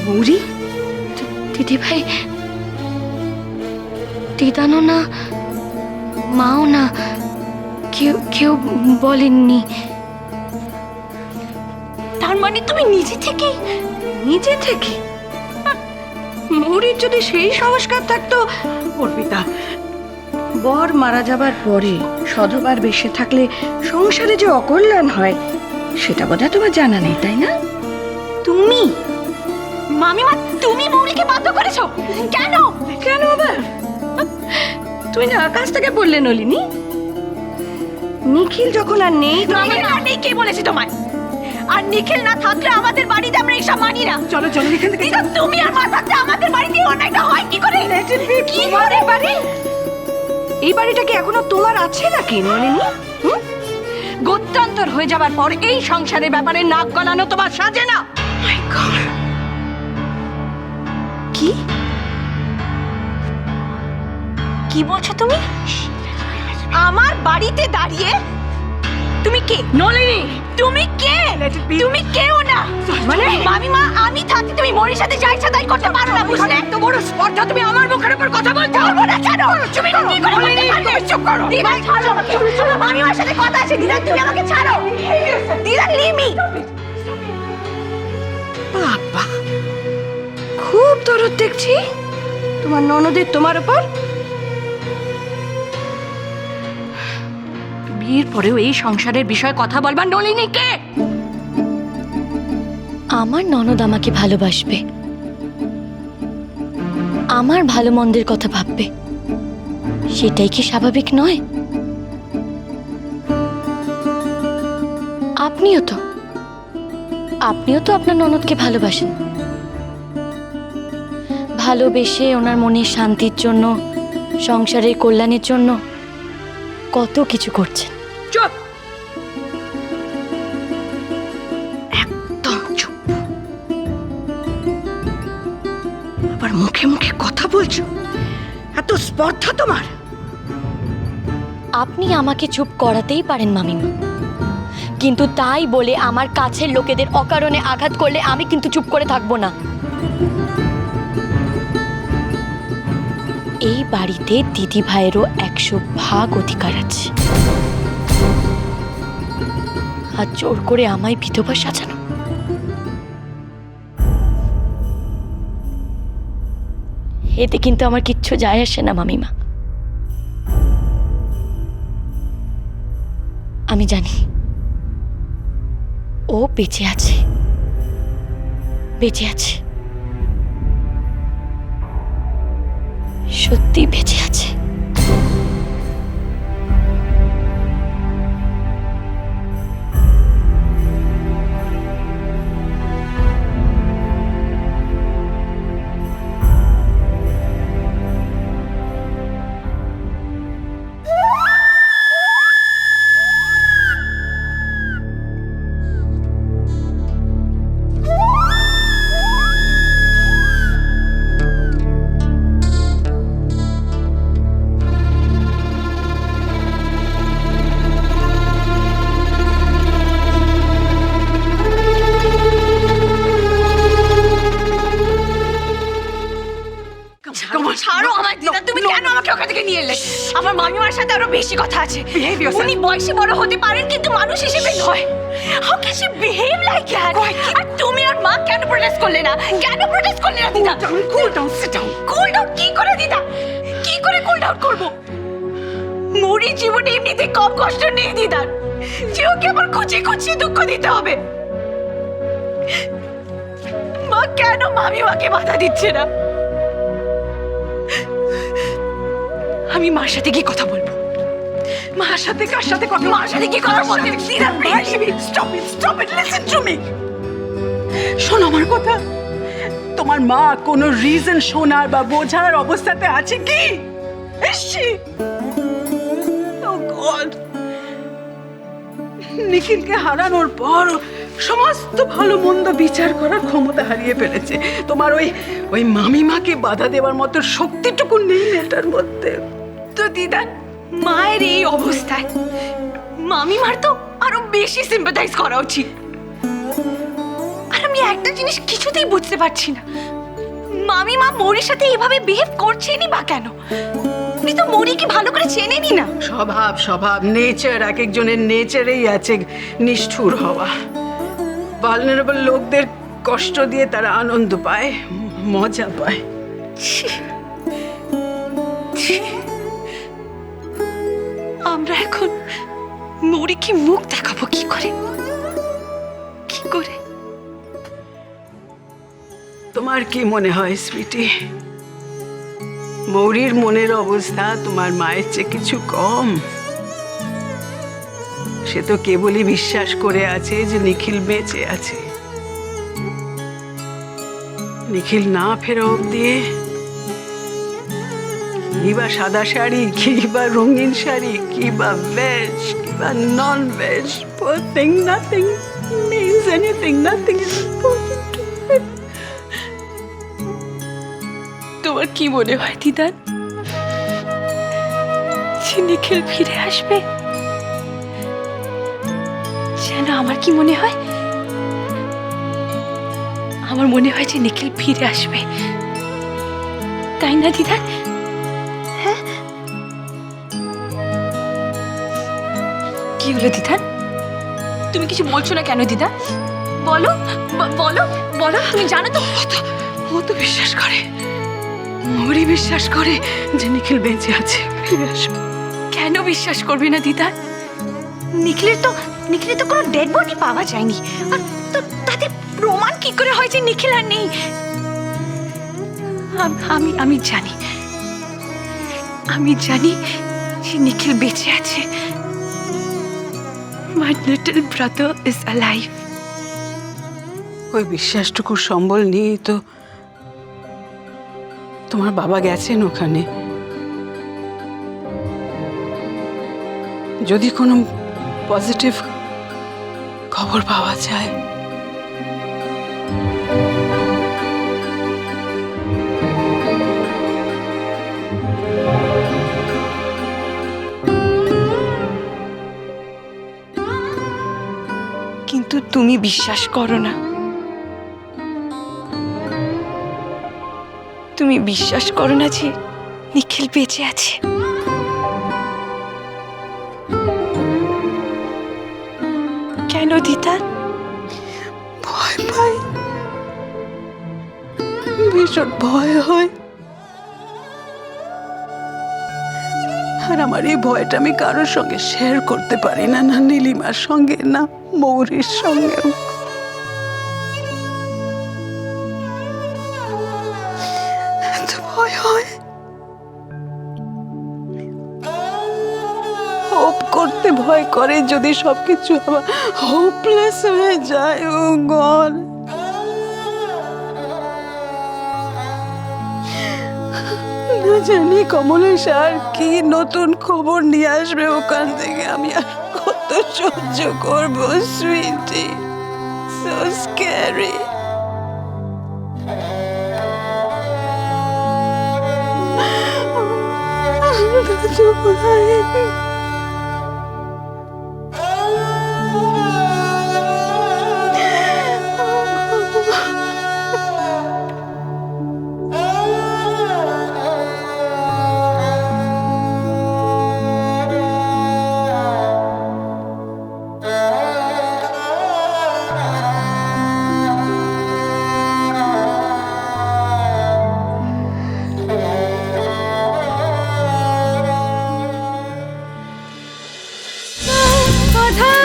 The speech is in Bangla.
গৌরী, দিদি ভাই, দিদানো না, মাও না, কেউ কেউ বলেননি। তার মানে তুমি নিজে থেকে মৌরির যদি সেই সংস্কার থাকতো, অর্পিতা, বর মারা যাবার পরে সধবার বেশে থাকলে সংসারে যে অকল্যাণ হয় সেটা বোধহয় তোমার জানা নেই, তাই না? তুমি মামিমা, তুমি মৌরিকে বাধ্য করেছো কেন? কেন আবার? তুই না আকাশ থেকে বললে নলিনী, নিখিল যখন আর নেই নিখিল আর নেই কে বলেছে তোমায়? আর নিখিল না থাকলে আমাদের বাড়িতে আমরা এসব মানি না। চলো চলো এখান থেকে। দিদা, তুমি আর মা থাকলে আমাদের বাড়িতে অন্যায়টা হয় কি করে? কি করে বাড়ি? এই বাড়িটা কি এখনো তোমার আছে নাকি নলিনী? গত্যান্তর হয়ে যাবার পর এই সংসারের ব্যাপারে নাক গলানো তোমার সাজে না। কি কি বলছো তুমি? আমার বাড়িতে দাঁড়িয়ে তুমি কে? নলিনী, তুমি কে? তুমি কেউ না। মানে? মামিমা, আমি থাকতে তুমি মরির সাথে যা ইচ্ছা তাই করতে পারো না, বুঝলে? এত বড় স্পর্ধা তুমি আমার মুখের উপর কথা বলছো? বলবো না কেন? তুমি কি করে বলতে পারবে? চুপ করো। দিদা, ছাড়ো আমাকে। মামিমার সাথে কথা আছে। দিদা, তুমি আমাকে ছাড়ো। দিদা, লিমি। বাবা, খুব দরদ দেখছি তোমার ননদের তোমার উপর। বিয়ের পরেও এই সংসারের বিষয়ে কথা বলবার নলিনী কে? আমার ননদ আমাকে ভালোবাসবে, আমার ভালো মন্দের কথা ভাববে, সেটাই কি স্বাভাবিক নয়? আপনিও তো আপনার ননদকে ভালোবাসেন। ভালোবেসে ওনার মনের শান্তির জন্য, সংসারের কল্যাণের জন্য কত কিছু করছেন। চুপ, একদম চুপ। আবার মুখে মুখে কথা বলছো, এত স্পর্ধা তোমার? আপনি আমাকে চুপ করাতেই পারেন মামিমা, কিন্তু তাই বলে আমার কাছের লোকেদের অকারণে আঘাত করলে আমি কিন্তু চুপ করে থাকবো না। এই বাড়িতে দিদি ভাইয়েরও 100% অধিকার আছে, আর জোর করে আমায় বিধবা সাজানো, এতে কিন্তু আমার কিচ্ছু যায় আসে না মামিমা। আমি জানি ও বেঁচে আছে, সত্যি বেঁচে আছে। ছাড়ো আমায়। দিদা, তুমি কেন আমাকে ওখান থেকে নিয়ে এলে? আমার মামিমার সাথে আরো বেশি কথা আছে। উনি বয়সে বড় হতে পারেন, কিন্তু মানুষ হিসেবে নয়। How can she behave like that? আর তুমি আর মা কেন প্রোটেস্ট করলে না? দিদা? Cool down, sit down. Cool down কি করে দিদা? কি করে কুল ডাউন করব? মৌরির জীবনে এমনিতে কম কষ্ট নেই দিদার, যে ওকে আবার খুঁচিয়ে দুঃখ দিতে হবে। মা কেন মামিমাকে বাধা দিচ্ছে না? আমি মার সাথে কি কথা বলবো? মার সাথে কার সাথে কথা? মার সাথে কি কথা বলতে? দিদা, Stop it, listen to me. শোনো আমার কথা। তোমার মা কোনো রিজন শোনার বা বোঝার অবস্থাতে আছে কি? Oh God! নিখিলকে হারানোর পর সমস্ত ভালো মন্দ বিচার করার ক্ষমতা হারিয়ে ফেলেছে। তোমার ওই মামিমাকে বাধা দেওয়ার মতো শক্তিটুকু নেই মেয়েটার মধ্যে। তো দিদা, মায়ের এই অবস্থায় মামিমার তো আরো বেশি সিম্পাথাইজ করা উচিত। আর আমি একটা জিনিস কিছুতেই বুঝতে পারছি না, মামিমা মৌরির সাথে এভাবে বিহেভ করছেনই বা কেন? উনি তো মৌরিকে ভালো করে চেনেনি না। স্বভাব স্বভাব নেচার, এক একজনের নেচারেই আছে নিষ্ঠুর হওয়া। ভালনারেবল লোকদের কষ্ট দিয়ে তারা আনন্দ পায়, মজা পায়। ছি, ছি। আমরা এখন মৌরিকে মুখ দেখাবো কি করে? কি করে? তোমার কি মনে হয় সুইটি, মৌরির মনের অবস্থা তোমার মায়ের চেয়ে কিছু কম? সে তো কেবলই বিশ্বাস করে আছে যে নিখিল বেঁচে আছে। নিখিল না ফেরা অব্দি কি বা সাদা শাড়ি, কি বা রঙিন শাড়ি, কি বা ভেজ, কি বা non veg, poor thing, nothing means anything, nothing is important to her. তোমার কি মনে হয় দিদান, যে নিখিল ফিরে আসবে? যেন আমার কি মনে হয়, আমার মনে হয় যে নিখিল ফিরে আসবে, তাই না দিদান? হ্যাঁ, কি হলো দিদান? তুমি কিছু বলছো না কেন দিদা? বলো বলো বলো, তুমি জানো তো? ও তো বিশ্বাস করে, মৌরি বিশ্বাস করে যে নিখিল বেঁচে আছে, ফিরে আসবে। কেন বিশ্বাস করবে না দিদা? নিখিলের তো কোনো ডেড বডি পাওয়া যায়নি, আর তো তাতে প্রমাণ কি করে হয় যে নিখিল আর নেই? আমি জানি, যে নিখিল বেঁচে আছে। My little brother is alive. ওই বিশ্বাসটুকু সম্বল নিয়ে তো তোমার বাবা গেছেন ওখানে। যদি কোনো পজিটিভ খবর পাওয়া যায়, কিন্তু তুমি বিশ্বাস করো না, তুমি বিশ্বাস করো না যে নিখিল বেঁচে আছে। কেন দিদা? ভয় পাই, ভীষণ ভয় হয়। আর আমার এই ভয়টা আমি কারোর সঙ্গে শেয়ার করতে পারি না, না নীলিমার সঙ্গে, না মৌরির সঙ্গেও। এত ভয় হয়, হোপ করতে ভয় করে, যদি সবকিছু আবার হোপলেস হয়ে যায়। ও গড, না জানি কমলেশ আর কি নতুন খবর নিয়ে আসবে ওখান থেকে। আমি আর কত সহ্য করবো সুইটি, সো স্ক্যারি। আধার